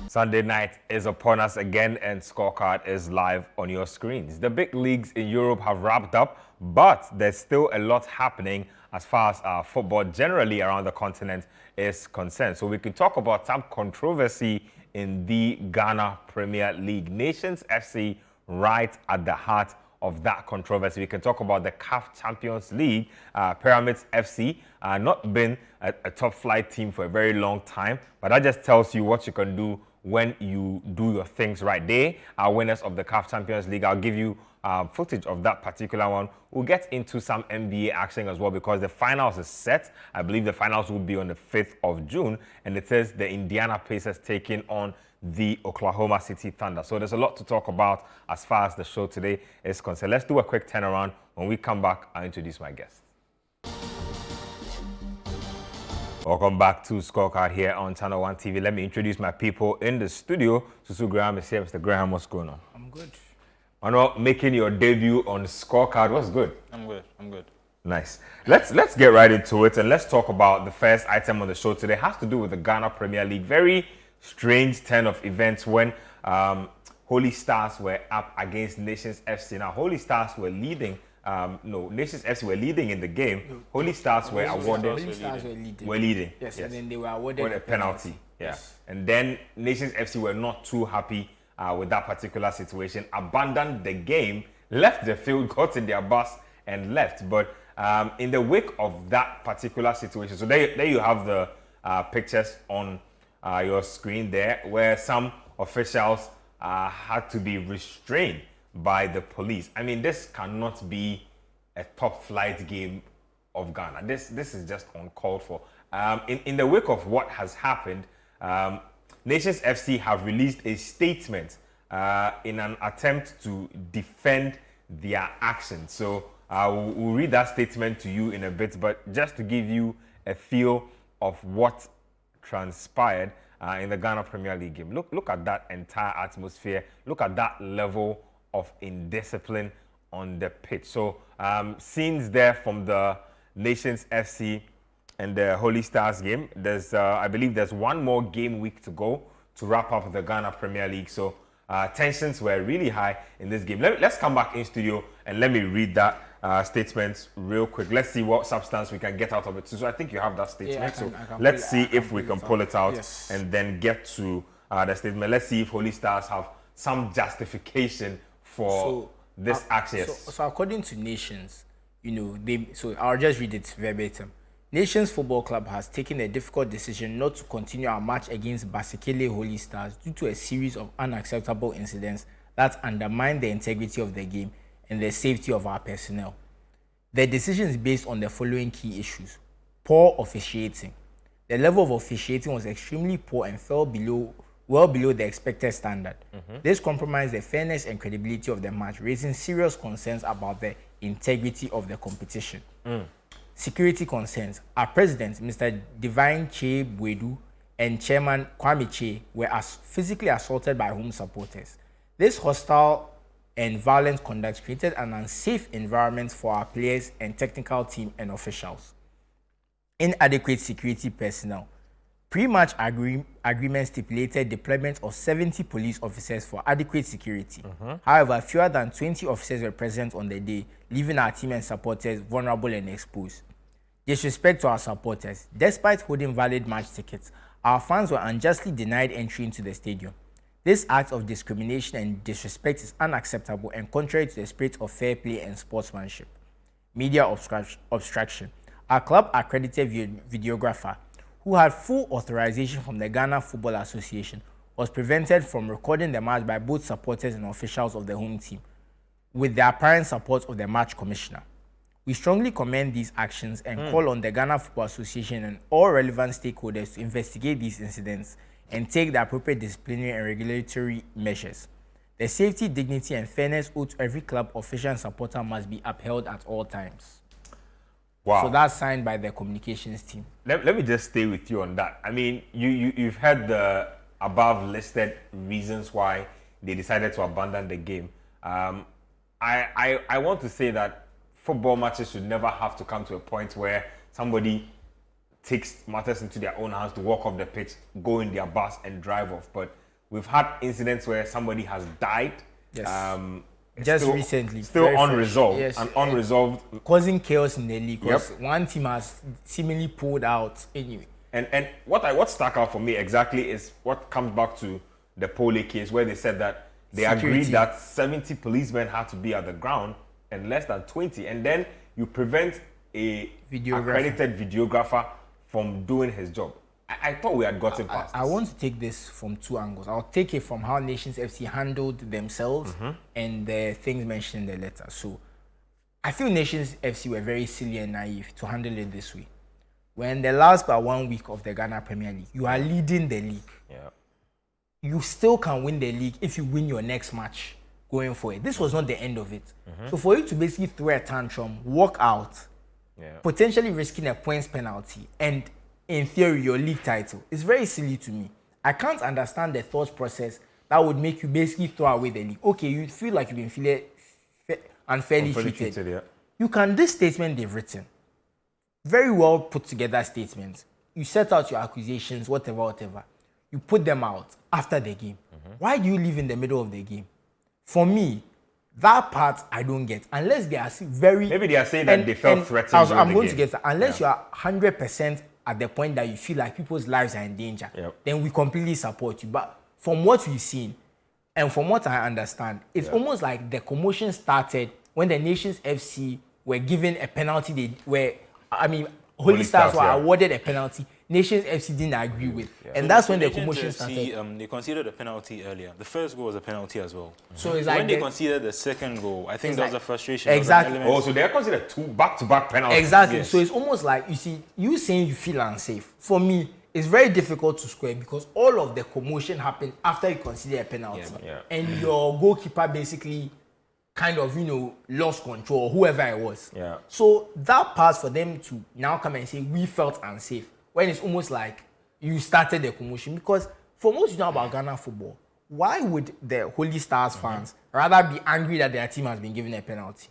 Sunday night is upon us again, and Scorecard is live on your screens. The big leagues in Europe have wrapped up, but there's still a lot happening as far as football generally around the continent is concerned. So we can talk about some controversy in the Ghana Premier League. Nations FC right at the heart of that controversy. We can talk about the CAF Champions League. Pyramids FC not been a top flight team for a very long time, but that just tells you what you can do when you do your things right. They are winners of the CAF Champions League. I'll give you footage of that particular one. We'll get into some NBA action as well because the finals is set. I believe the finals will be on the 5th of June, and it says the Indiana Pacers taking on the Oklahoma City Thunder. So there's a lot to talk about as far as the show today is concerned. Let's do a quick turnaround. When we come back, I'll introduce my guest. Welcome back to Scorecard here on Channel 1 TV. Let me introduce my people in the studio. Susu Graham is here. Mr. Graham, what's going on? I'm good. Manuel, making your debut on Scorecard. What's good? I'm good. Nice. Let's get right into it, and let's talk about the first item on the show today. It has to do with the Ghana Premier League. Very strange turn of events when Holy Stars were up against Nations FC. Now, Holy Stars were leading. Nations FC were leading in the game. Holy Stars were awarded. Holy Stars were leading. Were leading. Yes, and then they were awarded a penalty. Yeah. Yes. And then Nations FC were not too happy with that particular situation, abandoned the game, left the field, got in their bus and left. But in the wake of that particular situation, so there you have the pictures on your screen there, where some officials had to be restrained by the police. I mean, this cannot be a top flight game of Ghana. This is just uncalled for. In the wake of what has happened, Nations FC have released a statement in an attempt to defend their actions. So we'll read that statement to you in a bit, but just to give you a feel of what transpired in the Ghana Premier League game. Look at that entire atmosphere. Look at that level of indiscipline on the pitch. So scenes there from the Nations FC and the Holy Stars game. There's, I believe there's one more game week to go to wrap up the Ghana Premier League. So tensions were really high in this game. Let's come back in studio and let me read that statement real quick. Let's see what substance we can get out of it. So I think you have that statement. Yeah, let's see if we can pull it out yes. and then get to the statement. Let's see if Holy Stars have some justification for this action. So according to Nations, I'll just read it verbatim. Nations Football Club has taken a difficult decision not to continue our match against Basekele Holy Stars due to a series of unacceptable incidents that undermine the integrity of the game and the safety of our personnel. The decision is based on the following key issues. Poor officiating. The level of officiating was extremely poor and fell well below the expected standard. This compromised the fairness and credibility of the match, raising serious concerns about the integrity of the competition. Security concerns. Our president, Mr. Divine Che Bwedu, and chairman Kwame Che were physically assaulted by home supporters. This hostile and violent conduct created an unsafe environment for our players and technical team and officials. Inadequate security personnel. Pre-match agreement stipulated deployment of 70 police officers for adequate security. However, fewer than 20 officers were present on the day, leaving our team and supporters vulnerable and exposed. Disrespect to our supporters. Despite holding valid match tickets, our fans were unjustly denied entry into the stadium. This act of discrimination and disrespect is unacceptable and contrary to the spirit of fair play and sportsmanship. Media obstruction. Our club accredited videographer, who had full authorization from the Ghana Football Association, was prevented from recording the match by both supporters and officials of the home team, with the apparent support of the match commissioner. We strongly commend these actions and call on the Ghana Football Association and all relevant stakeholders to investigate these incidents and take the appropriate disciplinary and regulatory measures. The safety, dignity, and fairness owed to every club, official, and supporter must be upheld at all times. Wow. So that's signed by the communications team. Let me just stay with you on that. I mean, you've heard the above listed reasons why they decided to abandon the game. I want to say that football matches should never have to come to a point where somebody takes matters into their own hands to walk off the pitch, go in their bus and drive off. But We've had incidents where somebody has died. Yes. Just recently. Still very unresolved. fresh. Yes. And unresolved. Causing chaos in the league because one team has seemingly pulled out anyway. And what stuck out for me exactly is what comes back to the Pole case where they said that they agreed that 70 policemen had to be at the ground and less than 20. And then you prevent a accredited videographer from doing his job. I thought we had gotten past I want to take this from two angles. I'll take it from how Nations FC handled themselves and the things mentioned in the letter. So I feel Nations FC were very silly and naive to handle it this way. When the last but 1 week of the Ghana Premier League, you are leading the league. Yeah. You still can win the league if you win your next match going forward. This was not the end of it. So for you to basically throw a tantrum, walk out, potentially risking a points penalty, and in theory, your league title. It's very silly to me. I can't understand the thought process that would make you basically throw away the league. Okay, you feel like you've been unfairly treated. Yeah. You can, this statement they've written, very well put together statements. You set out your accusations, whatever. You put them out after the game. Why do you leave in the middle of the game? For me, that part I don't get. Unless they are very... Maybe they are saying that they felt threatened I'm going to get that. Unless you are 100% at the point that you feel like people's lives are in danger, then we completely support you. But from what we've seen, and from what I understand, it's almost like the commotion started when the Nations FC were given a penalty. Holy Stars were awarded a penalty. Nations FC didn't agree with. And that's when the commotion started. They considered a penalty earlier. The first goal was a penalty as well. So it's like when they considered the second goal, I think there was a frustration. Exactly. So they are considered two back-to-back penalties. Exactly. Yes. So it's almost like, you see, you saying you feel unsafe. For me, it's very difficult to square because all of the commotion happened after you consider a penalty. And your goalkeeper basically kind of, lost control, whoever it was. So that part for them to now come and say, we felt unsafe, when it's almost like you started the commotion. Because for most you know about Ghana football, why would the Holy Stars fans rather be angry that their team has been given a penalty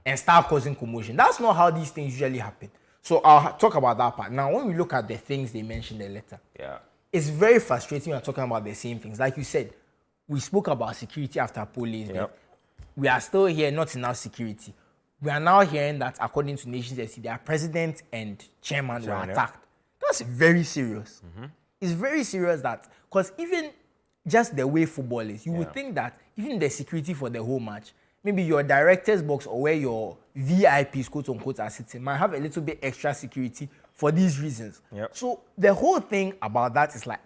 and start causing commotion? That's not how these things usually happen. So I'll talk about that part. Now, when we look at the things they mentioned in the letter, it's very frustrating when we're talking about the same things. Like you said, we spoke about security after police. We are still here, not enough security. We are now hearing that, according to Nations FC, their president and chairman were attacked. That's very serious. It's very serious that, because even just the way football is, you would think that even the security for the whole match, maybe your director's box or where your VIPs, quote unquote, are sitting, might have a little bit extra security for these reasons. So the whole thing about that is like,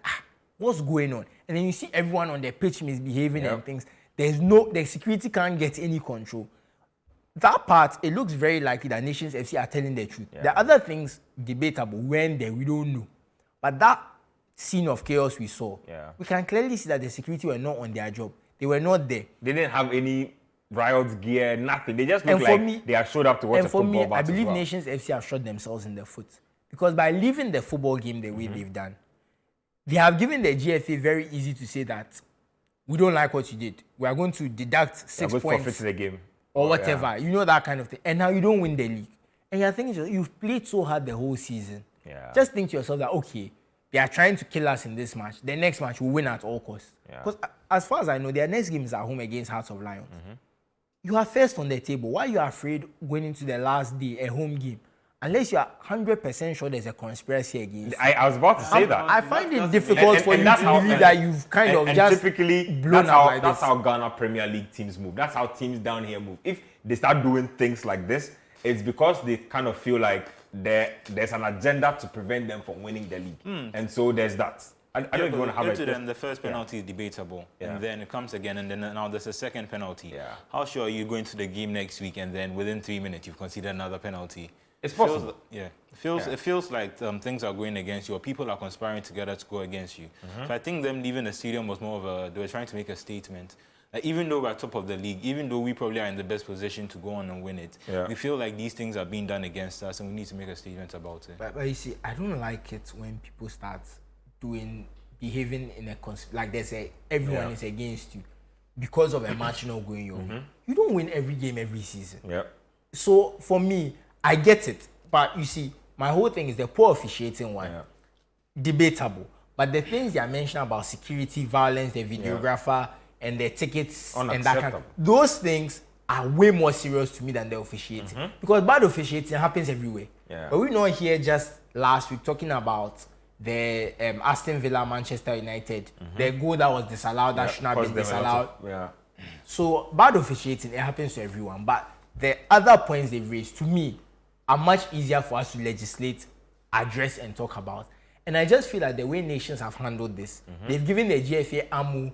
what's going on? And then you see everyone on the pitch misbehaving and things. The security can't get any control. That part, it looks very likely that Nations FC are telling the truth. The other things, debatable, when we don't know. But that scene of chaos we saw, we can clearly see that the security were not on their job. They were not there. They didn't have any riot gear, nothing. They just looked like they had showed up to watch a football match. I believe Nations FC have shot themselves in the foot. Because by leaving the football game the way they've done, they have given the GFA very easy to say that we don't like what you did. We are going to deduct 6 points. Forfeit the game. Or whatever. You know, that kind of thing. And now you don't win the league. And you're thinking, you've played so hard the whole season. Just think to yourself that, okay, they are trying to kill us in this match. The next match will win at all costs. Because as far as I know, their next game is at home against Hearts of Lions. You are first on the table. Why are you afraid going into the last day, a home game? Unless you are 100% sure there's a conspiracy against you. I was about to say that. I find it difficult for you to believe that you've kind of just typically blown out like this. That's how Ghana Premier League teams move. That's how teams down here move. If they start doing things like this, it's because they kind of feel like there's an agenda to prevent them from winning the league. And so there's that. I don't even want to have it. Then the first penalty is debatable, and then it comes again, and then now there's a second penalty. How sure are you going to the game next week, and then within 3 minutes you've considered another penalty? It's possible. It feels like things are going against you, or people are conspiring together to go against you. So I think them leaving the stadium was more of they were trying to make a statement. Like, even though we're top of the league, even though we probably are in the best position to go on and win it, we feel like these things are being done against us, and we need to make a statement about it. But you see, I don't like it when people start behaving in a like they say everyone is against you because of a match not going your way. You don't win every game every season. So for me, I get it, but you see, my whole thing is the poor officiating one. Debatable. But the things they are mentioning about security, violence, the videographer, and the tickets, and that kind of, those things are way more serious to me than the officiating. Because bad officiating happens everywhere. Yeah. But we're not here just last week talking about the Aston Villa, Manchester United, the goal that was disallowed, that should not have been disallowed. So bad officiating, it happens to everyone. But the other points they've raised, to me, are much easier for us to legislate, address, and talk about. And I just feel like the way nations have handled this, they've given the GFA ammo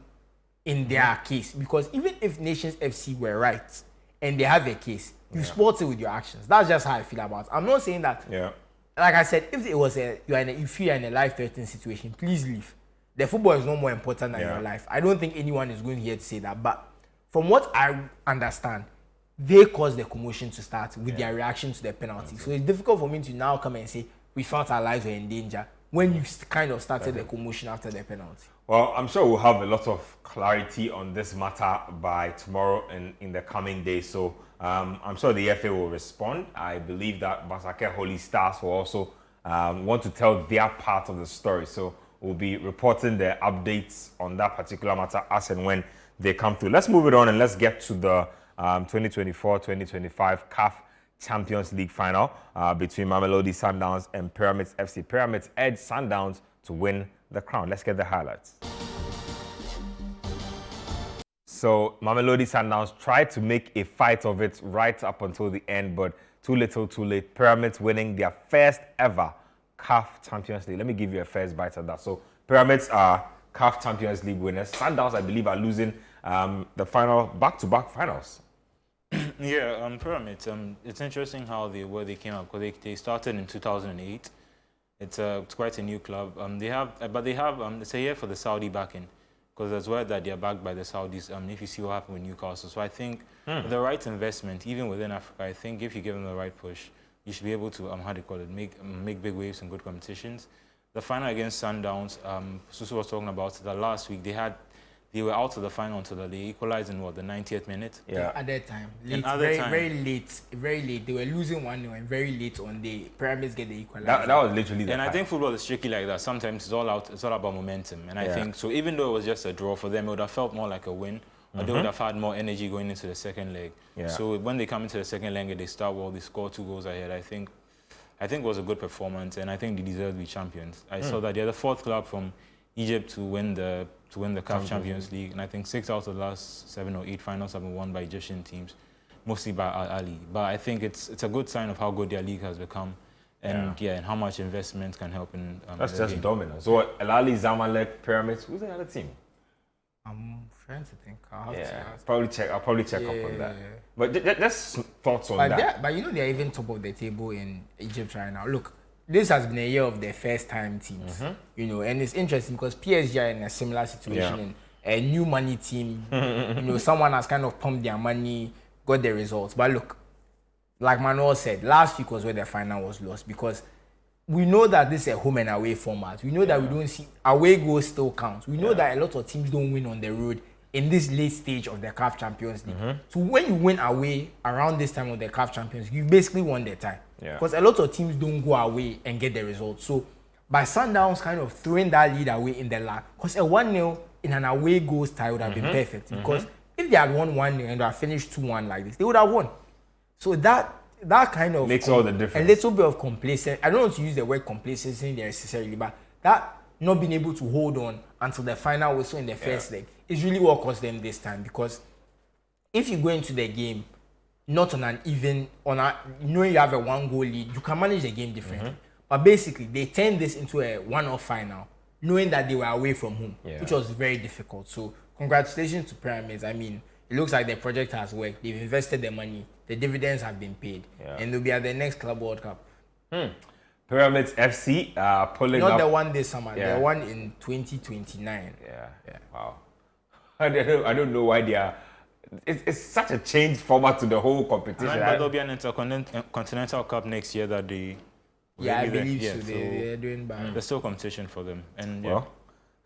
in their case. Because even if Nations FC were right and they have a case, you support it with your actions. That's just how I feel about it. I'm not saying that, like I said, if it was if you are in a life-threatening situation, please leave. The football is no more important than your life. I don't think anyone is going here to say that. But from what I understand, they caused the commotion to start with their reaction to the penalty. So it's difficult for me to now come and say we felt our lives were in danger when you kind of started the commotion after the penalty. Well, I'm sure we'll have a lot of clarity on this matter by tomorrow and in the coming days. So I'm sure the FA will respond. I believe that Basake Holy Stars will also want to tell their part of the story. So we'll be reporting the updates on that particular matter as and when they come through. Let's move it on and let's get to the 2024-2025 CAF Champions League final between Mamelodi Sundowns and Pyramids FC. Pyramids edged Sundowns to win the crown. Let's get the highlights. So Mamelodi Sundowns tried to make a fight of it right up until the end, but too little, too late. Pyramids winning their first ever CAF Champions League. Let me give you a first bite of that. So Pyramids are CAF Champions League winners. Sundowns, I believe, are losing the final back-to-back finals. Yeah, Pyramids. It's interesting how where they came up, because they started in 2008. It's quite a new club. It's a year for the Saudi backing, because there's word that they're backed by the Saudis. If you see what happened with Newcastle, so I think with the right investment, even within Africa, I think if you give them the right push, you should be able to make big waves in good competitions. The final against Sundowns, Susu was talking about the last week. They were out of the final until they equalized in the 90th minute. Yeah. At that time, very late. They were losing 1-0 and very late on the Pyramids get the equalizer. That was literally the And fight. I think football is tricky like that. Sometimes it's all about momentum. And I think so. Even though it was just a draw for them, it would have felt more like a win. Or they would have had more energy going into the second leg. Yeah. So when they come into the second leg and they start well, they score 2 goals ahead. I think it was a good performance, and I think they deserve to be champions. I saw that they're the 4th club from Egypt to win the CAF Champions League, and I think 6 out of the last 7 or 8 finals have been won by Egyptian teams, mostly by Al Ali. But I think it's a good sign of how good their league has become, and and how much investment can help in. That's just game. Dominant. So Al Ali, Zamalek, Pyramids. Who's the other team? I'm trying to think. I'll probably check up on that. But just thoughts on that. But they're even top of the table in Egypt right now. Look, this has been a year of their first-time teams, and it's interesting because PSG are in a similar situation. A new money team, someone has kind of pumped their money, got the results. But look, like Manuel said, last week was where the final was lost, because we know that this is a home and away format. We know that we don't see away goals still count. We know that a lot of teams don't win on the road in this late stage of the CAF Champions League. So when you win away around this time of the CAF Champions League, you basically won the time. Because a lot of teams don't go away and get the results. So by Sundowns kind of throwing that lead away in the last, because a 1-0 in an away goals tie would have been perfect. Because if they had won 1-0 and they had finished 2-1 like this, they would have won. So that kind of makes all the difference. A little bit of complacency. I don't want to use the word complacency necessarily, but that not being able to hold on until the final whistle in the first leg is really what cost them this time. Because if you go into the game not on an even, knowing you have a 1-goal lead, you can manage the game differently. But basically, they turned this into a one-off final, knowing that they were away from home, which was very difficult. So congratulations to Pyramids. I mean, it looks like the project has worked. They've invested the money. The dividends have been paid. And they'll be at the next Club World Cup. Pyramids FC pulling Not up. the one this summer. The one in 2029. Wow. I don't know why they are. It's such a changed format to the whole competition. But there'll be an Intercontinental Cup next year that they. I believe so. They're doing bad. There's still competition for them, and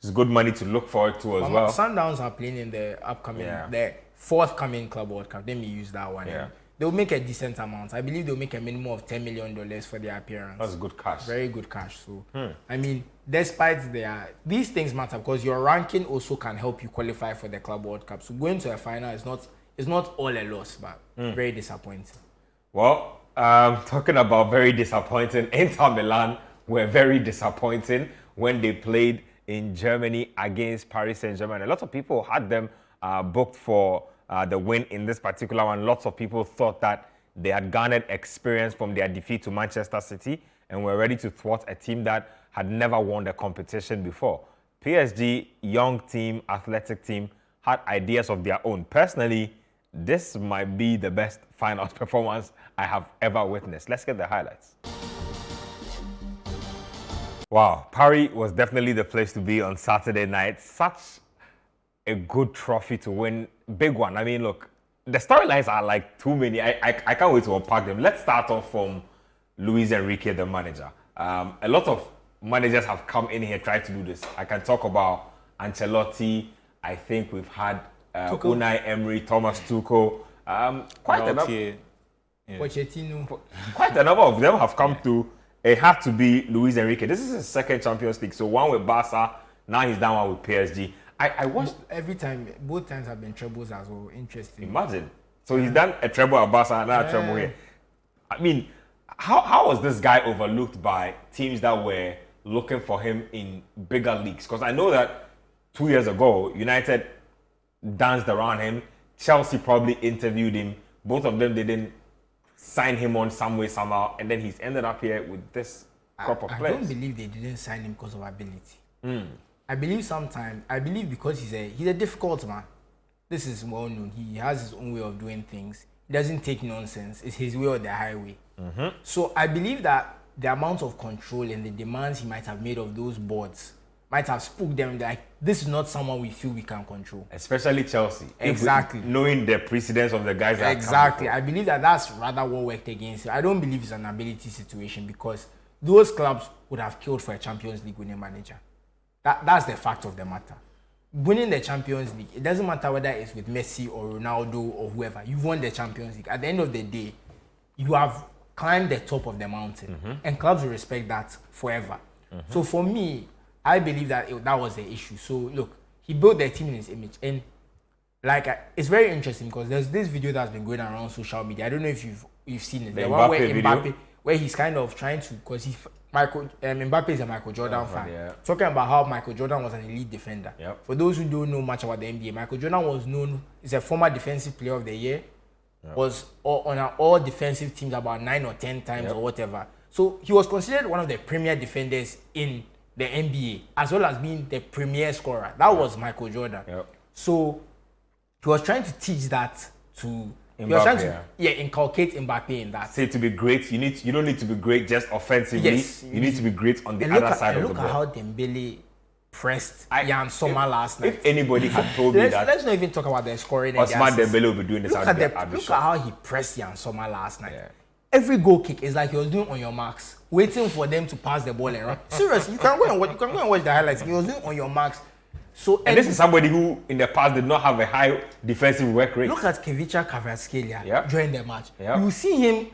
it's good money to look forward to as well. Sundowns are playing in the upcoming, the forthcoming Club World Cup. Let me use that one. they'll make a decent amount. I believe they'll make a minimum of $10 million for their appearance. That's good cash. Very good cash. So, I mean, despite these things matter because your ranking also can help you qualify for the Club World Cup. So going to a final is not all a loss, but very disappointing. Well, talking about very disappointing, Inter Milan were very disappointing when they played in Germany against Paris Saint-Germain. A lot of people had them booked for the win in this particular one. Lots of people thought that they had garnered experience from their defeat to Manchester City and were ready to thwart a team that had never won the competition before. PSG, young team, athletic team, had ideas of their own. Personally, this might be the best finals performance I have ever witnessed. Let's get the highlights. Wow, Paris was definitely the place to be on Saturday night. Such a good trophy to win. Big one. I mean, look, the storylines are like too many. I can't wait to unpack them. Let's start off from Luis Enrique, the manager. A lot of managers have come in here trying to do this. I can talk about Ancelotti. I think we've had Unai Emery, Thomas Tuchel. Quite a number of them have come through. It had to be Luis Enrique. This is his second Champions League. So one with Barca, now he's done one with PSG. I watched every time, both times have been trebles as well. Interesting. Imagine. So he's done a treble at Barca and now a treble here. I mean, how was this guy overlooked by teams that were looking for him in bigger leagues? Because I know that 2 years ago, United danced around him. Chelsea probably interviewed him. Both of them didn't sign him on some way, somehow. And then he's ended up here with this crop of players. I don't believe they didn't sign him because of ability. I believe because he's a difficult man. This is well known. He has his own way of doing things. He doesn't take nonsense. It's his way or the highway. So I believe that the amount of control and the demands he might have made of those boards might have spooked them like, this is not someone we feel we can control. Especially Chelsea. Exactly. Knowing the precedence of the guys that exactly. I believe that that's rather what worked against him. I don't believe it's an ability situation because those clubs would have killed for a Champions League winning manager. That's the fact of the matter. Winning the Champions League, it doesn't matter whether it's with Messi or Ronaldo or whoever. You've won the Champions League. At the end of the day, you have climbed the top of the mountain. And clubs will respect that forever. So for me, I believe that that was the issue. So look, he built the team in his image. And it's very interesting because there's this video that's been going around social media. I don't know if you've seen it. The one where Mbappe, where he's kind of trying to, because Mbappe is a Michael Jordan fan. Yeah. Talking about how Michael Jordan was an elite defender. Yep. For those who don't know much about the NBA, Michael Jordan was known as a former defensive player of the year. Was on all defensive teams about 9 or 10 times or whatever. So he was considered one of the premier defenders in the NBA, as well as being the premier scorer. That was Michael Jordan. So he was trying to teach that to Mbappe, he was trying to inculcate Mbappe in that. Say to be great, you don't need to be great just offensively. Yes, you need to be great on the other side of the ball. Look at how Dembele pressed Jan Sommer last night. If anybody had told me that, let's not even talk about the scoring. Osman Dembele will be doing this. Look at how he pressed Jan Sommer last night. Every goal kick is like he was doing on your marks, waiting for them to pass the ball and run. Seriously, you can go and watch the highlights. He was doing on your marks. So and this is somebody who in the past did not have a high defensive work rate. Look at Kevicha Kvaratskhelia during the match. You see him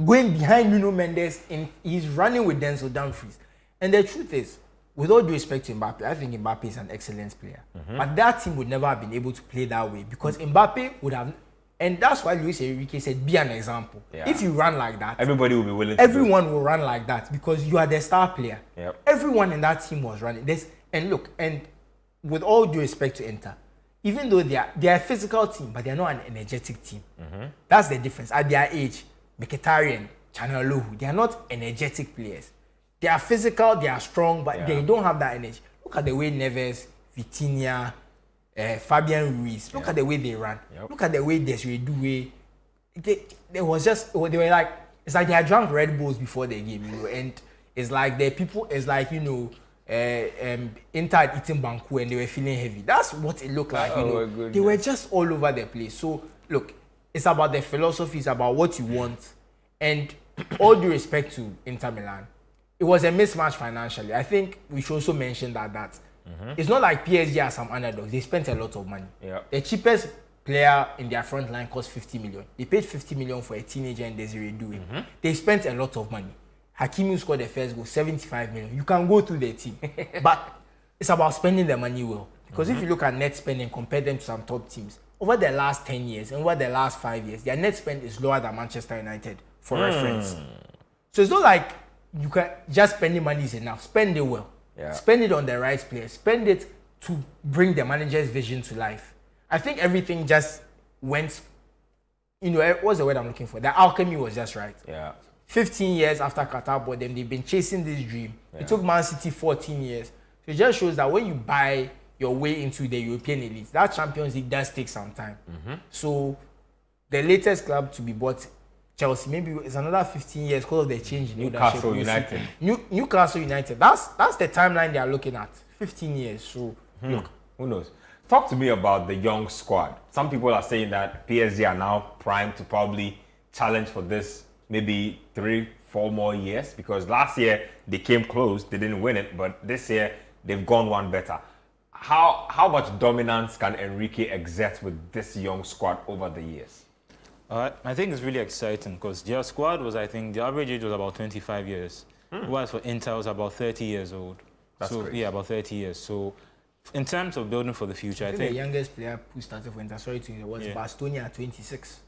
going behind Nuno Mendes and he's running with Denzel Dumfries. And the truth is, with all due respect to Mbappe, I think Mbappe is an excellent player. But that team would never have been able to play that way because Mbappe would have. And that's why Luis Enrique said, be an example. If you run like that, everybody will be willing to everyone will run like that because you are the star player. Everyone in that team was running this. And look, and with all due respect to Inter, even though they are a physical team, but they are not an energetic team. That's the difference. At their age, Mkhitaryan, Chanalou, they are not energetic players. They are physical, they are strong, but they don't have that energy. Look at the way Neves, Vitinha, Fabian Ruiz. Look at the way they ran. Look at the way Desiree Doué. They were like, it's like they had drunk Red Bulls before the game, and it's like the people, it's like, Inter had eaten Banku and they were feeling heavy. That's what it looked like, They were just all over the place. So, look, it's about the philosophy, it's about what you want. And all due respect to Inter Milan, it was a mismatch financially. I think we should also mention that it's not like PSG are some underdogs. They spent a lot of money. The cheapest player in their front line cost 50 million. They paid 50 million for a teenager in Desiree Doué. They spent a lot of money. Hakimi scored the first goal, 75 million. You can go through the team. But it's about spending the money well. Because if you look at net spend and compare them to some top teams, over the last 10 years and over the last 5 years, their net spend is lower than Manchester United, for reference. So it's not like you can just spending money is enough. Spend it well. Yeah. Spend it on the right players. Spend it to bring the manager's vision to life. I think everything just went, what's the word I'm looking for? The alchemy was just right. Yeah. 15 years after Qatar bought them, they've been chasing this dream. It took Man City 14 years. So it just shows that when you buy your way into the European elite, that Champions League does take some time. So the latest club to be bought, Chelsea, maybe it's another 15 years because of the change in Newcastle leadership. United. Newcastle United. That's the timeline they are looking at. 15 years. So look. Who knows? Talk to me about the young squad. Some people are saying that PSG are now primed to probably challenge for this maybe 3-4 more years, because last year they came close, they didn't win it, but this year they've gone one better. How much dominance can Enrique exert with this young squad over the years? I think it's really exciting because their squad was, I think, the average age was about 25 years. Whereas for Inter, was about 30 years old. That's great. Yeah, about 30 years. So in terms of building for the future, I think the youngest player who started for Inter, was Bastoni at 26.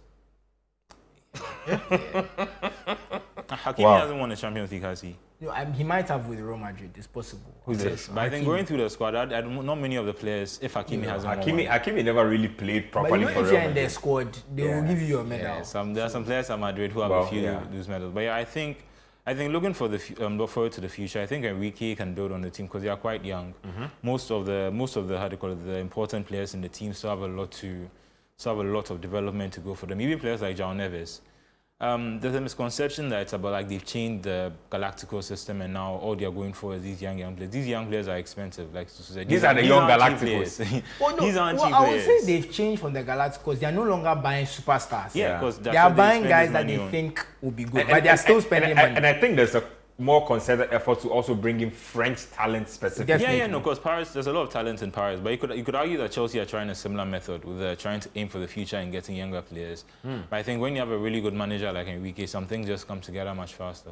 Hakimi hasn't won the Champions League, has he? No, he might have with Real Madrid. It's possible. Who's this? But I think going through the squad, not many of the players, if Hakimi hasn't won. Hakimi never really played properly but for if Real you're in Madrid. their squad, they will give you a medal. Yeah, there are some players at Madrid who have a few loose medals. But yeah, I think looking for look forward to the future. I think Enrique can build on the team because they are quite young. Most of the how do you call it, the important players in the team still have a lot of development to go for them. Even players like João Neves. There's a misconception that it's about like they've changed the Galactico system and now all they are going for is these young players. These young players are expensive. Like these are the young Galacticos. These aren't cheap I would players. say they've changed from the Galacticos. They are no longer buying superstars. Yeah, because they are buying guys that they think will be good, but they are still spending money. And I think there's a more concerted effort to also bring in French talent specifically. Yeah, no, because Paris, there's a lot of talent in Paris, but you could argue that Chelsea are trying a similar method with trying to aim for the future and getting younger players. But I think when you have a really good manager like Enrique, some things just come together much faster.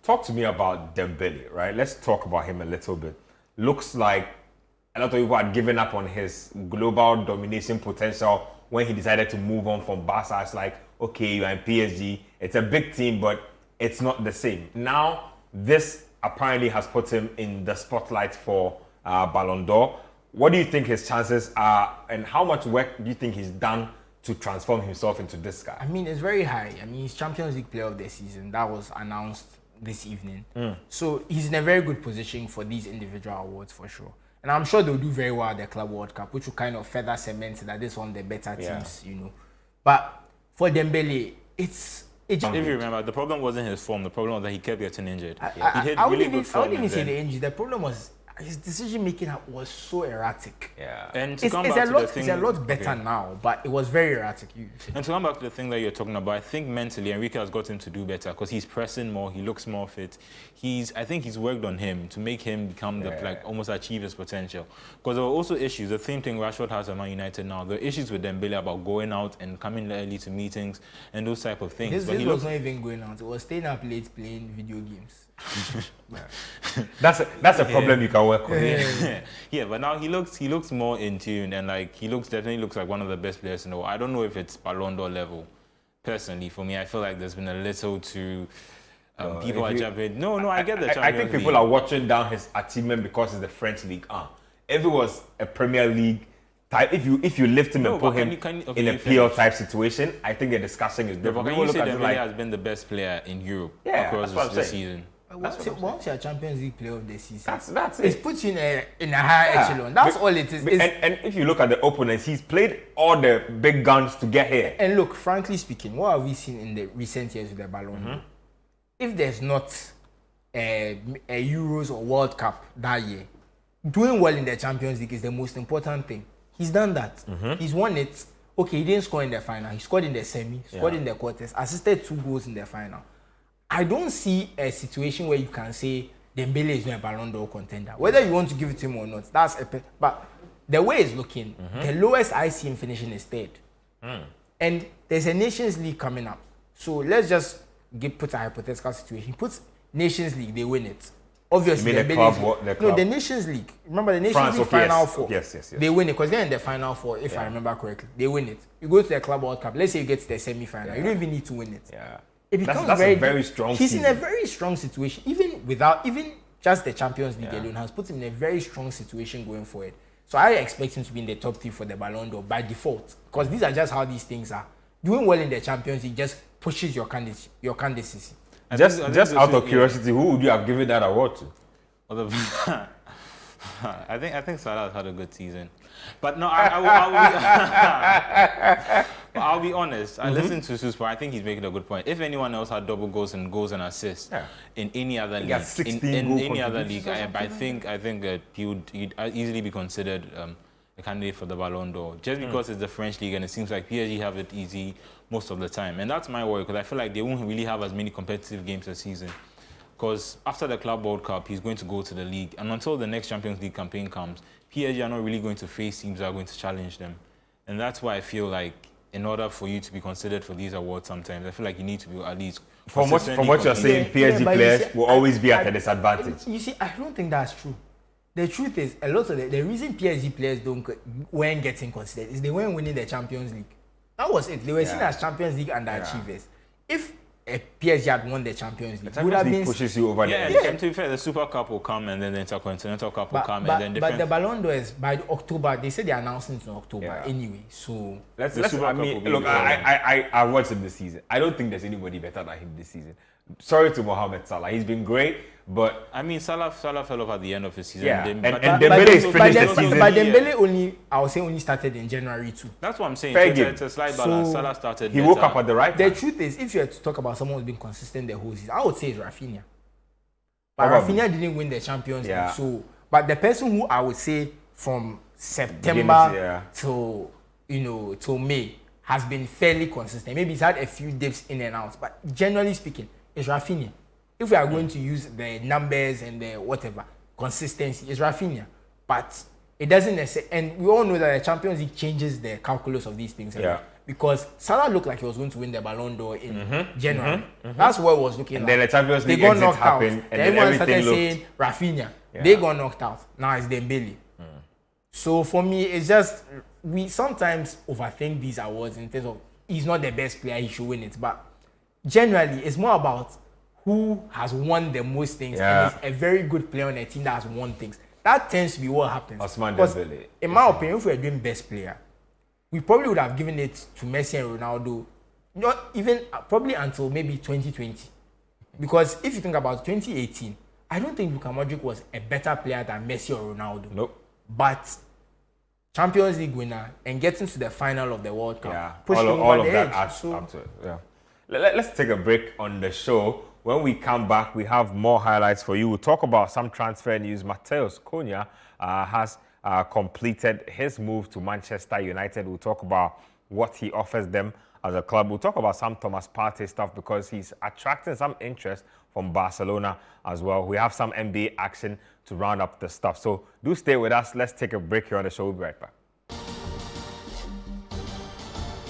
Talk to me about Dembele, right? Let's talk about him a little bit. Looks like a lot of people had given up on his global domination potential when he decided to move on from Barca. It's like, okay, you're in PSG, it's a big team, but it's not the same. Now, this apparently has put him in the spotlight for Ballon d'Or. What do you think his chances are, and how much work do you think he's done to transform himself into this guy? I mean, it's very high. I mean, he's Champions League Player of the Season. That was announced this evening. So he's in a very good position for these individual awards for sure. And I'm sure they'll do very well at the Club World Cup, which will kind of further cement that this is one of the better teams, But for Dembele, if you remember, the problem wasn't his form. The problem was that he kept getting injured. I wouldn't even say the injury. The problem was his decision making was so erratic. Yeah. And to come back to the thing, it's a lot better now, but it was very erratic. And to come back to the thing that you're talking about, I think mentally Enrique has got him to do better because he's pressing more, he looks more fit. I think he's worked on him to make him become almost achieve his potential. Because there were also issues, the same thing Rashford has at Man United now. There are issues with Dembele about going out and coming early to meetings and those type of things. His was not even going out. It was staying up late playing video games. That's a problem you can work with. Yeah, but now he looks more in tune and he definitely looks like one of the best players in the world. I don't know if it's Ballon d'Or level. Personally, for me, I feel like there's been a little too people are jumping. No, I get the Champions I think people League. are watching down his achievement because it's the French League. If it was a Premier League type, if you lift him and put him in a PL type situation, I think the discussion is different. Can you say Dembele has been the best player in Europe across this season? Once you're Champions League Player of the Season, that's it. It puts you in a higher echelon. That's all it is. And if you look at the opponents, he's played all the big guns to get here. And look, frankly speaking, what have we seen in the recent years with the Ballon d'Or? If there's not a Euros or World Cup that year, doing well in the Champions League is the most important thing. He's done that. He's won it. Okay, he didn't score in the final. He scored in the semi, scored in the quarters, assisted 2 goals in the final. I don't see a situation where you can say Dembele is not a Ballon d'Or contender. Whether you want to give it to him or not, but the way it's looking, the lowest I see him finishing is 3rd. And there's a Nations League coming up. So let's just put a hypothetical situation. He puts Nations League, they win it. Obviously, you mean the club? No, the Nations League. Remember the Nations France, League Final Four. Yes. They win it because they're in the Final Four, if I remember correctly. They win it. You go to the Club World Cup. Let's say you get to the semi-final. You don't even need to win it. Yeah. It becomes that's a very strong He's season. in a very strong situation. Even just the Champions League alone has put him in a very strong situation going forward. So I expect him to be in the top 3 for the Ballon d'Or by default. Because these are just how these things are. Doing well in the Champions League just pushes your candidacy. Just out of curiosity, who would you have given that award to? I think Salah had a good season, but no, I'll be honest. I listened to Suspor. I think he's making a good point. If anyone else had double goals and assists in any other league, in any other league, I think that he'd easily be considered a candidate for the Ballon d'Or, just because it's the French league and it seems like PSG have it easy most of the time, and that's my worry because I feel like they won't really have as many competitive games this season. Because after the Club World Cup, he's going to go to the league. And until the next Champions League campaign comes, PSG are not really going to face teams that are going to challenge them. And that's why I feel like in order for you to be considered for these awards sometimes, I feel like you need to be at least... From what you're saying, PSG players will always be at a disadvantage. You see, I don't think that's true. The truth is, a lot of the reason PSG players weren't getting considered is they weren't winning the Champions League. That was it. They were seen as Champions League underachievers. If a PSG had won the Champions League, would have been pushes you over there. Yeah, and to be fair, the Super Cup will come and then the Intercontinental Cup will come and then different. But the Ballon d'Or is by October. They said they're announcing it in October anyway. So I watched him this season. I don't think there's anybody better than him this season. Sorry to Mohamed Salah. He's been great, but I mean Salah fell off at the end of his season. Yeah, and Dembele is finished the season. But Dembele only started in January too. That's what I'm saying. It's a slight balance. Salah started. He woke up at the right time. The truth is, if you had to talk about someone who's been consistent the whole season, I would say it's Rafinha. But Rafinha didn't win the Champions League. So, but the person who I would say from September till May has been fairly consistent. Maybe he's had a few dips in and out, but generally speaking, it's Rafinha. If we are going to use the numbers and the whatever, consistency, it's Rafinha. But it doesn't necessarily, and we all know that the Champions League changes the calculus of these things. Because Salah looked like he was going to win the Ballon d'Or in January. That's what it was looking like. Then the Champions League got knocked out. And then everyone everything started saying Rafinha. Yeah. They got knocked out. Now it's Dembele. So for me, it's just, we sometimes overthink these awards in terms of he's not the best player, he should win it. But generally, it's more about who has won the most things and is a very good player on a team that has won things. That tends to be what happens. Because in my opinion, if we were doing best player, we probably would have given it to Messi and Ronaldo, not even probably until maybe 2020. Because if you think about 2018, I don't think Luka Modric was a better player than Messi or Ronaldo. Nope. But Champions League winner and getting to the final of the World Cup, pushing all over of the that edge. adds up to it. Yeah. Let's take a break on the show. When we come back, we have more highlights for you. We'll talk about some transfer news. Matheus Cunha has completed his move to Manchester United. We'll talk about what he offers them as a club. We'll talk about some Thomas Partey stuff because he's attracting some interest from Barcelona as well. We have some NBA action to round up the stuff. So do stay with us. Let's take a break here on the show. We'll be right back.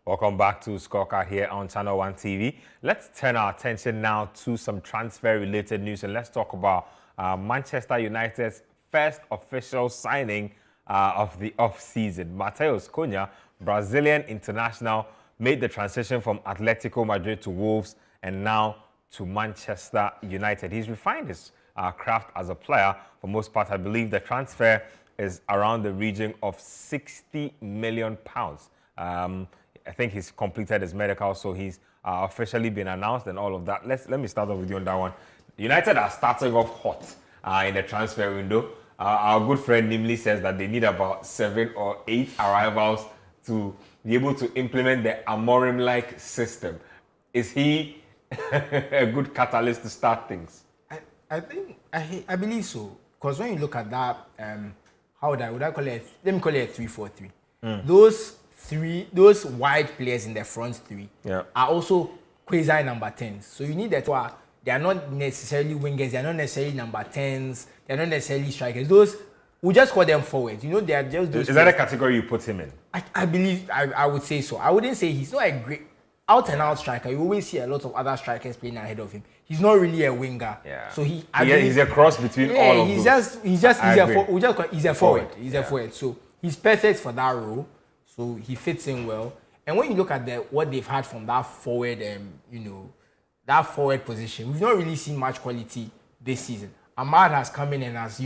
Welcome back to Scorecard here on Channel 1 TV. Let's turn our attention now to some transfer-related news, and let's talk about Manchester United's first official signing of the off-season. Matheus Cunha, Brazilian international, made the transition from Atletico Madrid to Wolves and now to Manchester United. He's refined his craft as a player. For most part, I believe the transfer is around the region of £60 million. I think he's completed his medical, so he's officially been announced and all of that. Let me start off with you on that one. United are starting off hot in the transfer window. Our good friend Nimli says that they need about 7 or 8 arrivals to be able to implement the Amorim-like system. Is he a good catalyst to start things? I believe so. Because when you look at that, would I call it? Let me call it a 3-4-3. Those wide players in the front three are also quasi number 10s. So you need that. They are not necessarily wingers. They are not necessarily number 10s. They are not necessarily strikers. Those We'll just call them forwards. You know, they are just those. Is that a category you put him in? I believe I would say so. I wouldn't say he's not a great out and out striker. You always see a lot of other strikers playing ahead of him. He's not really a winger. Yeah. So he's a cross between all of those. He's a forward. He's a forward. So he's perfect for that role. So he fits in well. And when you look at what they've had from that forward, that forward position, we've not really seen much quality this season. Ahmad has come in and has,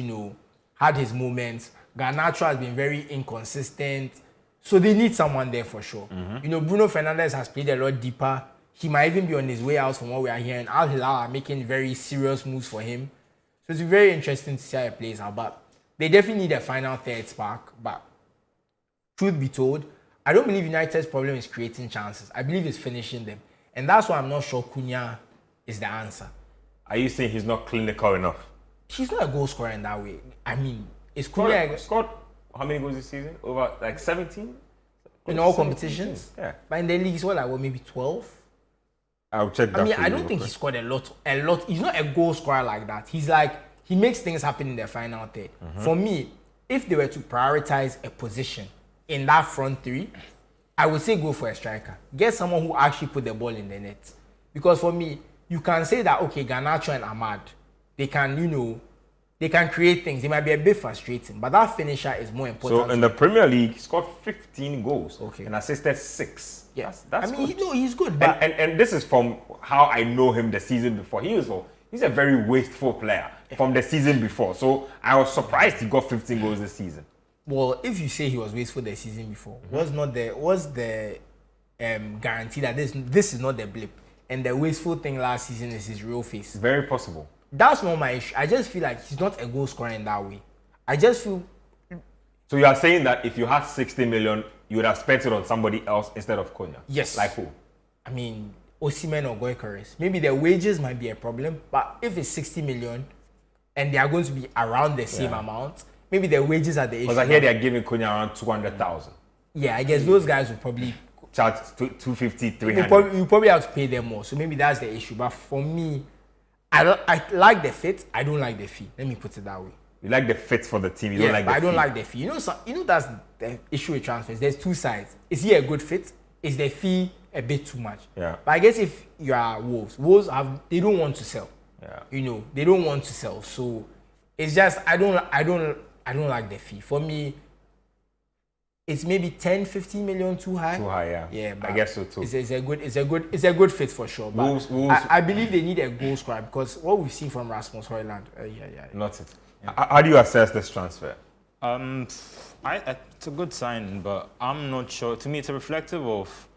had his moments. Garnacho has been very inconsistent. So they need someone there for sure. Bruno Fernandes has played a lot deeper. He might even be on his way out from what we are hearing. Al Hilal are making very serious moves for him. So it's very interesting to see how he plays out. But they definitely need a final third spark. But truth be told, I don't believe United's problem is creating chances. I believe it's finishing them. And that's why I'm not sure Cunha is the answer. Are you saying he's not clinical enough? He's not a goal scorer in that way. I mean, is Cunha Cunha... Scored how many goals this season? Over like 17? In all competitions? Yeah. But in the league, he's maybe 12? I'll check that. I don't think he scored a lot. He's not a goal scorer like that. He's like, he makes things happen in the final third. For me, if they were to prioritize a position in that front three, I would say go for a striker. Get someone who actually put the ball in the net. Because for me, you can say that, okay, Garnacho and Ahmad, they can, they can create things. They might be a bit frustrating, but that finisher is more important. So in the Premier League, he scored 15 goals and assisted 6. Yeah, that's good. He's good. But and this is from how I know him the season before. He's a very wasteful player from the season before. So I was surprised he got 15 goals this season. Well, if you say he was wasteful the season before, was the guarantee that this is not the blip, and the wasteful thing last season is his real face? Very possible. That's not my issue. I just feel like he's not a goal scorer in that way. I just feel. So you are saying that if you had 60 million, you would have spent it on somebody else instead of Cunha? Yes. Like who? I mean, Osimhen or Gyökeres. Maybe their wages might be a problem, but if it's 60 million and they are going to be around the same amount, maybe their wages are the issue. Because I hear they are giving Cunha around 200,000. Yeah, I guess those guys will probably charge 250, 300. You probably have to pay them more. So maybe that's the issue. But for me, I like the fit. I don't like the fee. Let me put it that way. You like the fit for the team. You don't like the fee. I don't like the fee. That's the issue with transfers. There's two sides. Is he a good fit? Is the fee a bit too much? Yeah. But I guess if you are Wolves they don't want to sell. Yeah. They don't want to sell. So it's just I don't like the fee. For me, it's maybe 10, 15 million too high. Too high, yeah. Yeah, but I guess so too. It's a good fit for sure. But Wolves. I believe they need a goal scorer because what we've seen from Rasmus Højlund, Not it. Yeah. How do you assess this transfer? It's a good sign, but I'm not sure. To me, it's a reflective of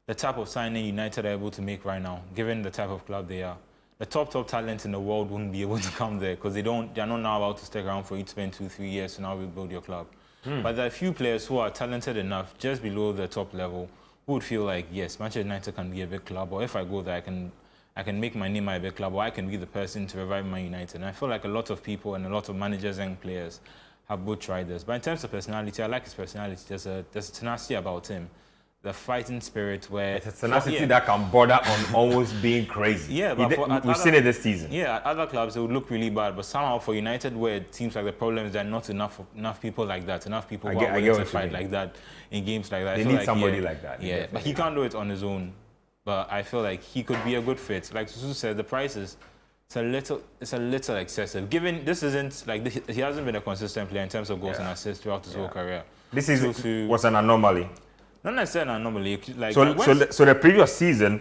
the type of signing United are able to make right now, given the type of club they are. The top talent in the world wouldn't be able to come there because they're not now about to stick around for you to spend 2-3 years to now rebuild your club. But there are a few players who are talented enough just below the top level who would feel like, yes, Manchester United can be a big club, or if I go there, I can make my name my big club, or I can be the person to revive Man United. And I feel like a lot of people and a lot of managers and players have both tried this. But in terms of personality, I like his personality. There's a tenacity about him. The fighting spirit where... It's a tenacity that can border on almost being crazy. Yeah, but we've seen it this season. Yeah, at other clubs, it would look really bad. But somehow for United, where it seems like the problem is there are not enough people like that, enough people who are willing to fight like that in games like that. They need somebody like that. Yeah, but he can't do it on his own. But I feel like he could be a good fit. Like Susu said, the prices, it's a little excessive. Given this isn't like he hasn't been a consistent player in terms of goals and assists throughout his whole career. This was an anomaly. Not necessarily an anomaly. Like so the previous season,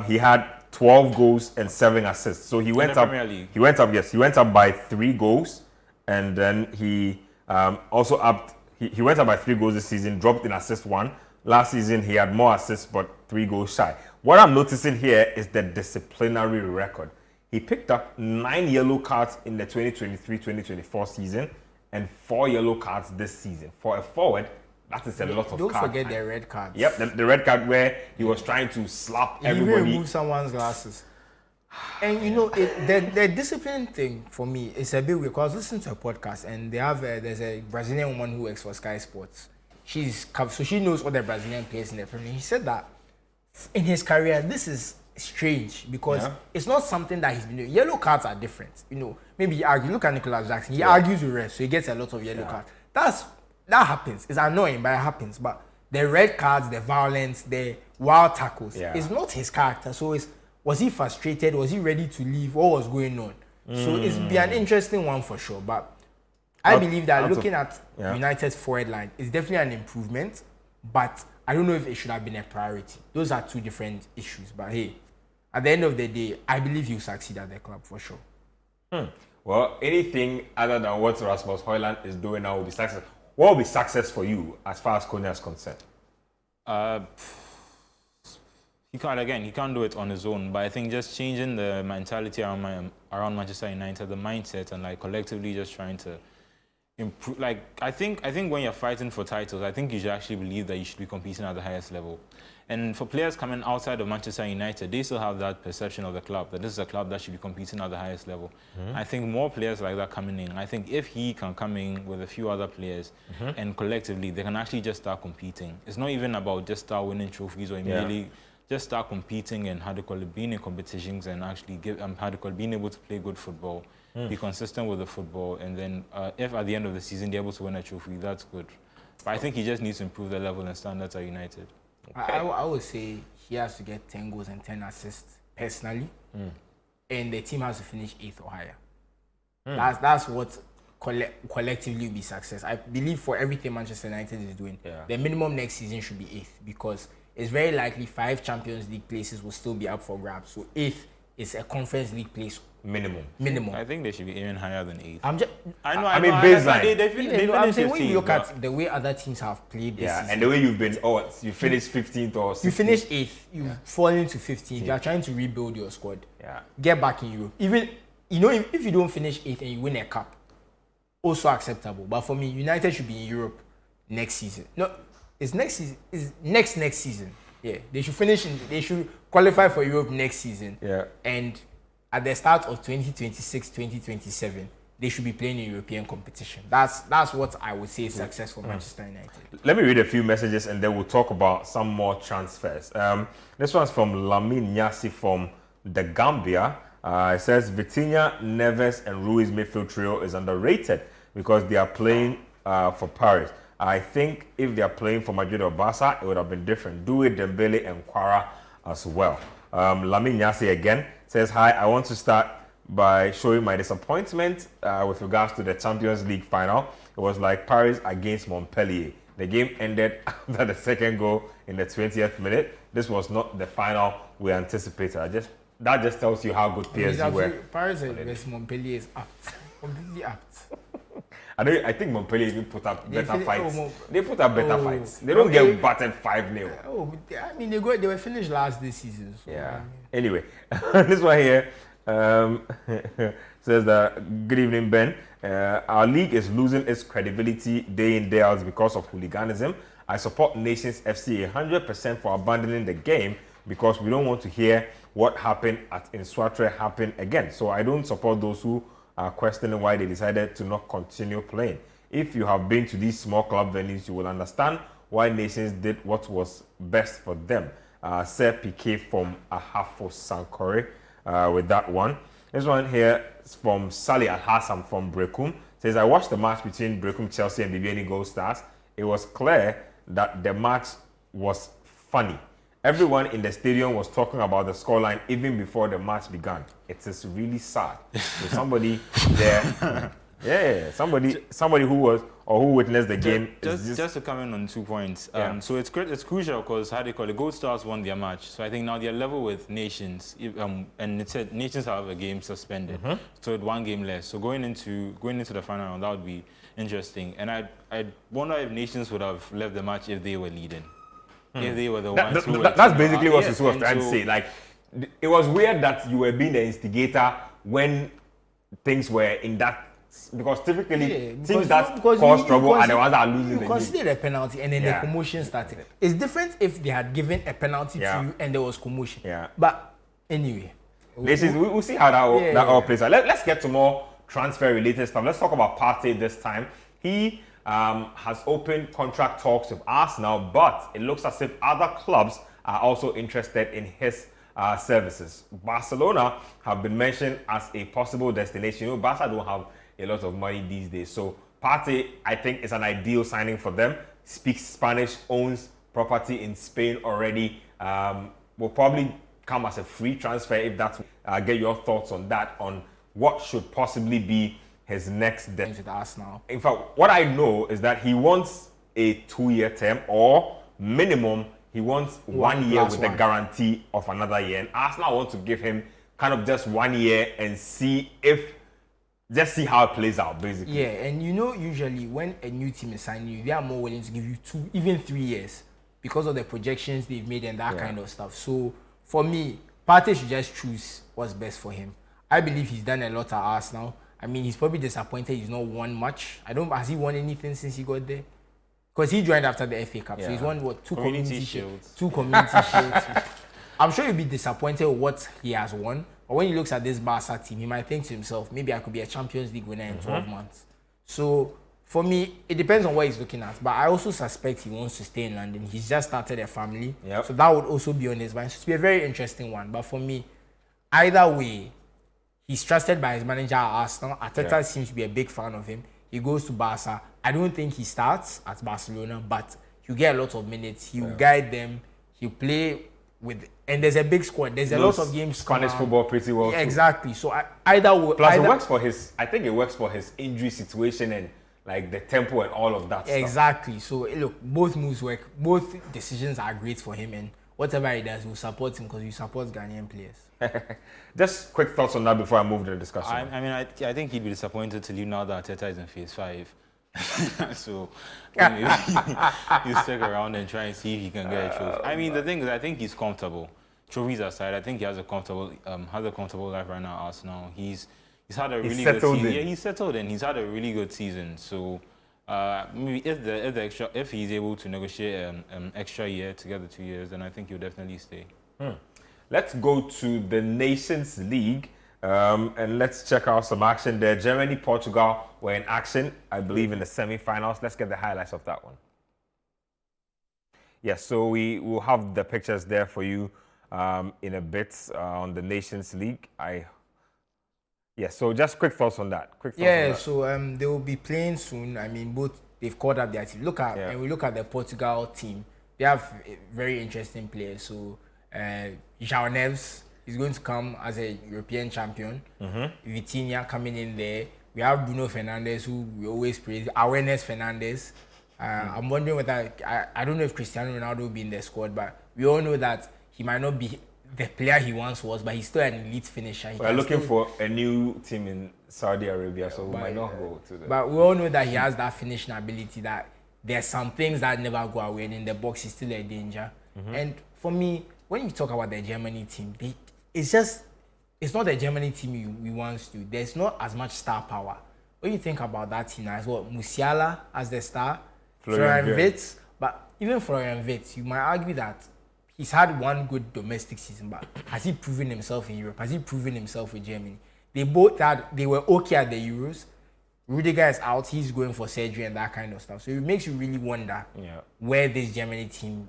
he had 12 goals and 7 assists. So he went up. He went up. Yes, he went up by 3 goals, and then he also upped. He went up by 3 goals this season. Dropped in assist 1. Last season he had more assists but 3 goals shy. What I'm noticing here is the disciplinary record. He picked up 9 yellow cards in the 2023-2024 season and 4 yellow cards this season. For a forward, that is a lot of cards. Don't forget the red cards. Yep, the red card where he was trying to slap everybody. He removed someone's glasses. And the discipline thing for me is a bit weird because I was listening to a podcast and there's a Brazilian woman who works for Sky Sports. So she knows all the Brazilian players in the Premier League. He said that in his career, this is strange because it's not something that he's been doing. Yellow cards are different. Maybe he argues. Look at Nicholas Jackson. He argues with refs, so he gets a lot of yellow cards. That happens. It's annoying, but it happens. But the red cards, the violence, the wild tackles, it's not his character. So was he frustrated? Was he ready to leave? What was going on? So it's be an interesting one for sure. But I believe that looking at United's forward line is definitely an improvement, but I don't know if it should have been a priority. Those are two different issues. But hey, at the end of the day, I believe he'll succeed at the club for sure. Well, anything other than what Rasmus Højlund is doing now will be success. What will be success for you as far as Konya is concerned? He can't do it on his own. But I think just changing the mentality around Manchester United, the mindset, and collectively just trying to improve. I think when you're fighting for titles, I think you should actually believe that you should be competing at the highest level. And for players coming outside of Manchester United, they still have that perception of the club, that this is a club that should be competing at the highest level. I think more players like that coming in, I think if he can come in with a few other players and collectively, they can actually just start competing. It's not even about just start winning trophies or immediately just start competing and being in competitions and actually being able to play good football, be consistent with the football, and then if at the end of the season they're able to win a trophy, that's good. But I think he just needs to improve the level and standards at United. Okay. I would say he has to get 10 goals and 10 assists personally, and the team has to finish 8th or higher. That's what collectively will be success. I believe for everything Manchester United is doing, the minimum next season should be 8th because it's very likely 5 Champions League places will still be up for grabs. So 8th is a Conference League place. Minimum. I think they should be aiming higher than 8th. I mean, baseline. I'm saying when you look at the way other teams have played this season, and the way you've been, you finished 15th or 16th. You finish 8th, you fall into 15th. You are trying to rebuild your squad. Get back in Europe. Even if you don't finish 8th and you win a cup, also acceptable. But for me, United should be in Europe next season. No, it's next season. It's next season. Yeah, they should finish. They should qualify for Europe next season. And at the start of 2026, 2027, they should be playing in European competition. That's what I would say is success for Manchester United. Let me read a few messages and then we'll talk about some more transfers. This one's from Lamin Nyasi from the Gambia. It says Vitinha, Neves and Ruiz midfield trio is underrated because they are playing for Paris. I think if they are playing for Madrid or Barca, it would have been different. Do it, Dembele and Quara as well. Lamin Nyasi again says, hi, I want to start by showing my disappointment with regards to the Champions League final. It was like Paris against Montpellier. The game ended after the second goal in the 20th minute. This was not the final we anticipated. That just tells you how good PSG were. Paris against Montpellier is apt. Completely apt. I think Montpellier even put up better fights. They put up better fights. They don't get battered 5-0. I mean, they were finished last this season. So, Anyway, this one here says that, good evening, Ben. Our league is losing its credibility day in, day out because of hooliganism. I support Nations FC 100% for abandoning the game because we don't want to hear what happened in Swatre happen again. So I don't support those who are questioning why they decided to not continue playing. If you have been to these small club venues, you will understand why Nations did what was best for them. Sir Piquet from Ahafo Sankore with that one. This one here is from Sally Al-Hassan from Brekum. Says, I watched the match between Brekum, Chelsea and BBN Gold Stars. It was clear that the match was funny. Everyone in the stadium was talking about the scoreline even before the match began. It is really sad. So somebody there, somebody who was or who witnessed the game. Just to comment on 2 points. So it's crucial because the Gold Stars won their match. So I think now they're level with Nations, and it said Nations have a game suspended, so with 1 game less. So going into the final round, that would be interesting. And I wonder if Nations would have left the match if they were leading. If they were the ones who were that's basically what Susu was trying to say. Like, it was weird that you were being the instigator when things were in that, because typically teams that cause trouble are the ones that are losing the game. You consider a penalty and then the commotion started. It's different if they had given a penalty to you and there was commotion. But anyway, we'll see how that all plays out. Let's get to more transfer related stuff. Let's talk about Partey this time. He has opened contract talks with Arsenal, but it looks as if other clubs are also interested in his services. Barcelona have been mentioned as a possible destination. You know, Barca don't have a lot of money these days. So Partey, I think, is an ideal signing for them. Speaks Spanish, owns property in Spain already. Will probably come as a free transfer if that's. Get your thoughts on that, on what should possibly be his next With Arsenal. In fact, what I know is that he wants a 2-year term, or minimum, he wants 1 year with the guarantee of another year. And Arsenal want to give him kind of just 1 year and see how it plays out, basically. Yeah, and you know, usually when a new team is signing you, they are more willing to give you 2, even 3 years because of the projections they've made and that kind of stuff. So for me, Partey should just choose what's best for him. I believe he's done a lot at Arsenal. I mean, he's probably disappointed he's not won much. Has he won anything since he got there? Because he joined after the FA Cup, so he's won what, 2 community shields. 2 community shields. I'm sure he'll be disappointed with what he has won. But when he looks at this Barca team, he might think to himself, maybe I could be a Champions League winner in 12 months. So for me, it depends on what he's looking at. But I also suspect he wants to stay in London. He's just started a family. Yep. So that would also be on his mind. So it's be a very interesting one. But for me, either way, he's trusted by his manager at Arsenal. Arteta seems to be a big fan of him. He goes to Barca. I don't think he starts at Barcelona, but he'll get a lot of minutes. He'll guide them. He'll play with, and there's a big squad. There's a lot of games. Spanish football pretty well. Yeah, exactly. So either way. Plus, it works for his. I think it works for his injury situation and like the tempo and all of that. Exactly. So look, both moves work. Both decisions are great for him, and whatever he does, we'll support him because we support Ghanaian players. Just quick thoughts on that before I move to the discussion. I think he'd be disappointed to leave now that Arteta is in phase 5. So maybe you stick around and try and see if he can get a trophy. I mean, the thing is, I think he's comfortable. Trophies aside, I think he has a comfortable life right now at Arsenal. He's had a really good season. Yeah, he's settled in. He's had a really good season. So maybe if he's able to negotiate an extra year to get the 2 years, then I think he'll definitely stay. Let's go to the Nations League. And let's check out some action there. Germany, Portugal were in action, I believe, in the semi-finals. Let's get the highlights of that one. Yes, so we will have the pictures there for you in a bit on the Nations League. So just quick thoughts on that. So they will be playing soon. I mean, they've called up their team. And we look at the Portugal team. They have very interesting players. So João Neves is going to come as a European champion. Vitinha coming in there. We have Bruno Fernandes, who we always praise. Awareness Fernandes. I'm wondering whether, I don't know if Cristiano Ronaldo will be in the squad, but we all know that he might not be the player he once was, but he's still an elite finisher. We're looking for a new team in Saudi Arabia, so we might not go to that. But we all know that he has that finishing ability, that there's some things that never go away, and in the box he's still a danger. And for me, when you talk about the Germany team, it's not the Germany team we once do. There's not as much star power. When you think about that team as well, Musiala as the star, Florian Wirtz, but even Florian Wirtz, you might argue that he's had one good domestic season, but has he proven himself in Europe? Has he proven himself with Germany? They were okay at the Euros. Rudiger is out, he's going for surgery and that kind of stuff. So it makes you really wonder where this Germany team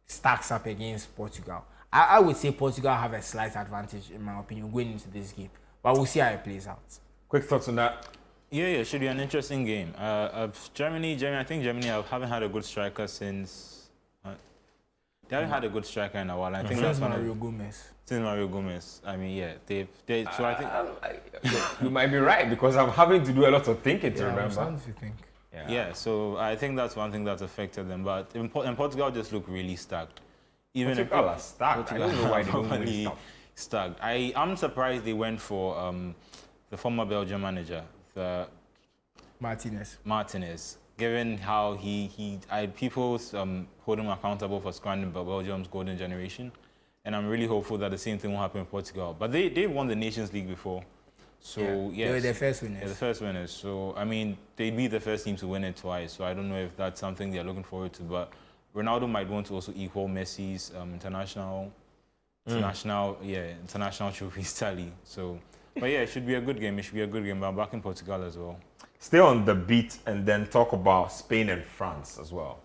stacks up against Portugal. I would say Portugal have a slight advantage, in my opinion, going into this game. But we'll see how it plays out. Quick thoughts on that? Yeah, it should be an interesting game. Germany, I think Germany haven't had a good striker since... they haven't had a good striker in a while. I think since Mario Gomez. Since Mario Gomez. I mean, yeah. So I think... you might be right, because I'm having to do a lot of thinking to remember. What do you think? Yeah, so I think that's one thing that's affected them. But in Portugal just look really stacked. Portugal are stacked. I don't know why they don't win stuff. Stacked. I'm surprised they went for the former Belgian manager, Martinez. Given how people hold him accountable for squandering Belgium's golden generation, and I'm really hopeful that the same thing will happen in Portugal. But they won the Nations League before, so yes, they were the first winners. Yeah, the first winners. So I mean, they'd be the first team to win it twice. So I don't know if that's something they're looking forward to, but Ronaldo might want to also equal Messi's international trophies tally. So, but yeah, it should be a good game. But I'm back in Portugal as well. Stay on the beat and then talk about Spain and France as well.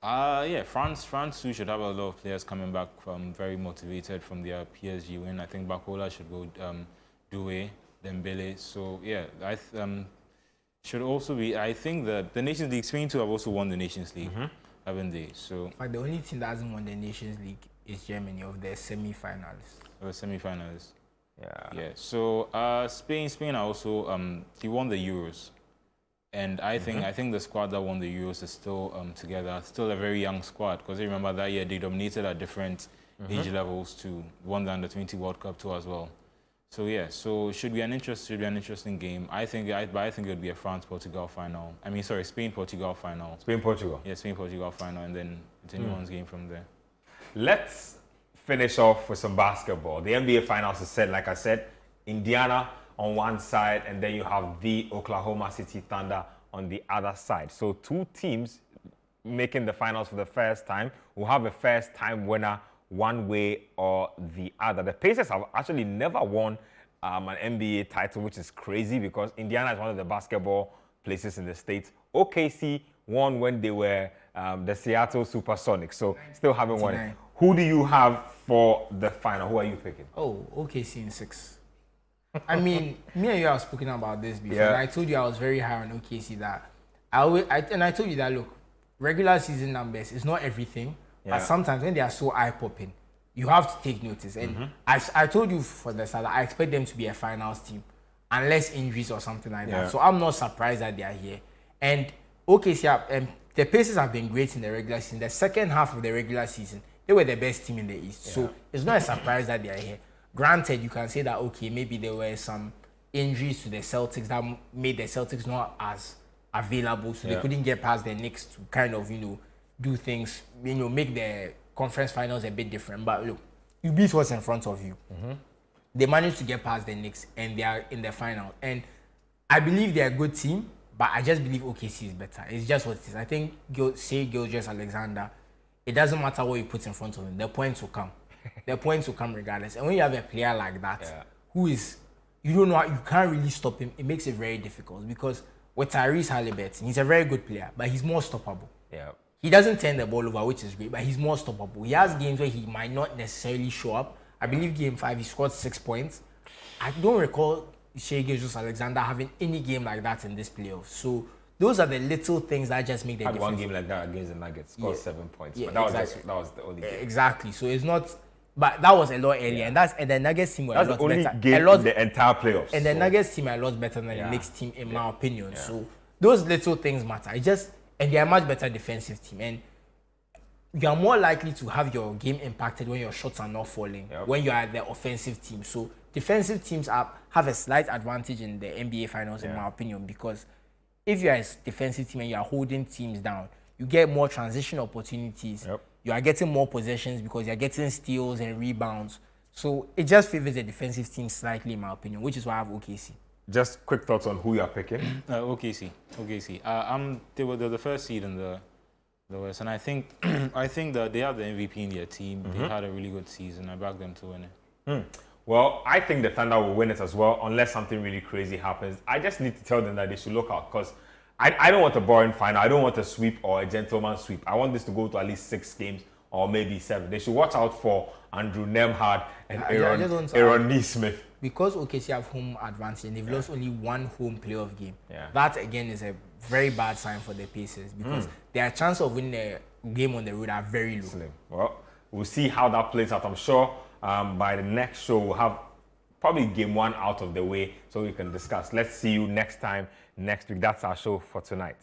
Yeah, France too should have a lot of players coming back very motivated from their PSG win. I think Bakola should go Doué, Dembele. So yeah, should also be. I think that the Nations League, Spain too have also won the Nations League, haven't they? So In fact, the only team that hasn't won the Nations League is Germany of their semi-finalists. semi-finalists. Yeah. Yeah. So Spain are also they won the Euros. And I think the squad that won the Euros is still together, still a very young squad. Because I remember that year they dominated at different age levels too. Won the Under-20 World Cup too as well. So yeah, so should be an interesting game. I think it would be a France-Portugal final. I mean, sorry, Spain-Portugal final. Spain-Portugal. Yeah, Spain-Portugal final, and then it's anyone's game from there. Let's finish off with some basketball. The NBA finals is set, like I said, Indiana on one side, and then you have the Oklahoma City Thunder on the other side. So two teams making the finals for the first time will have a first-time winner one way or the other. The Pacers have actually never won an NBA title, which is crazy because Indiana is one of the basketball places in the States. OKC won when they were the Seattle Supersonics, so still haven't won it. Who do you have for the final? Who are you picking? Oh, OKC in 6. I mean, me and you have spoken about this before. Yeah. I told you I was very high on OKC. That I told you that, look, regular season numbers is not everything, but sometimes when they are so eye-popping, you have to take notice. And I told you for the start that I expect them to be a finals team, unless injuries or something like that. So I'm not surprised that they are here. And OKC, the Pacers have been great in the regular season. The second half of the regular season, they were the best team in the East. So it's not a surprise that they are here. Granted, you can say that, okay, maybe there were some injuries to the Celtics that made the Celtics not as available, so they couldn't get past the Knicks to kind of, do things, make the conference finals a bit different. But look, you beat what's in front of you. They managed to get past the Knicks, and they are in the final. And I believe they're a good team, but I just believe OKC is better. It's just what it is. I think, Gilgeous-Alexander, it doesn't matter what you put in front of him, the points will come. The points will come regardless. And when you have a player like that, who is, you don't know, you can't really stop him, it makes it very difficult. Because with Tyrese Haliburton, he's a very good player, but he's more stoppable. He doesn't turn the ball over, which is great, but he's more stoppable. He has games where he might not necessarily show up. I believe game 5, he scored 6 points. I don't recall Gilgeous-Alexander having any game like that in this playoff. So those are the little things that just make the difference. One game like that against the Nuggets, scored 7 points. But that was the only game. Exactly. So it's not. But that was a lot earlier, and the Nuggets team were a lot better. That's the only game in the entire playoffs. And the Nuggets team are a lot better than the Knicks team, in my opinion. So those little things matter. And they are a much better defensive team. And you are more likely to have your game impacted when your shots are not falling, when you are the offensive team. So defensive teams have a slight advantage in the NBA Finals, in my opinion, because if you are a defensive team and you are holding teams down, you get more transition opportunities. You are getting more possessions because you're getting steals and rebounds. So it just favors the defensive team slightly, in my opinion, which is why I have OKC. Just quick thoughts on who you are picking. OKC. They were the first seed in the West, and I think that they have the MVP in their team. They had a really good season. I back them to win it. Well, I think the Thunder will win it as well, unless something really crazy happens. I just need to tell them that they should look out, because I don't want a boring final. I don't want a sweep or a gentleman's sweep. I want this to go to at least 6 games or maybe 7. They should watch out for Andrew Nemhard and Aaron Nesmith. Because OKC have home advantage and they've lost only one home playoff game, that again is a very bad sign for the Pacers, because their chance of winning a game on the road are very low. Slim. Well, we'll see how that plays out. I'm sure by the next show we'll have probably game 1 out of the way so we can discuss. Let's see you next time, next week. That's our show for tonight.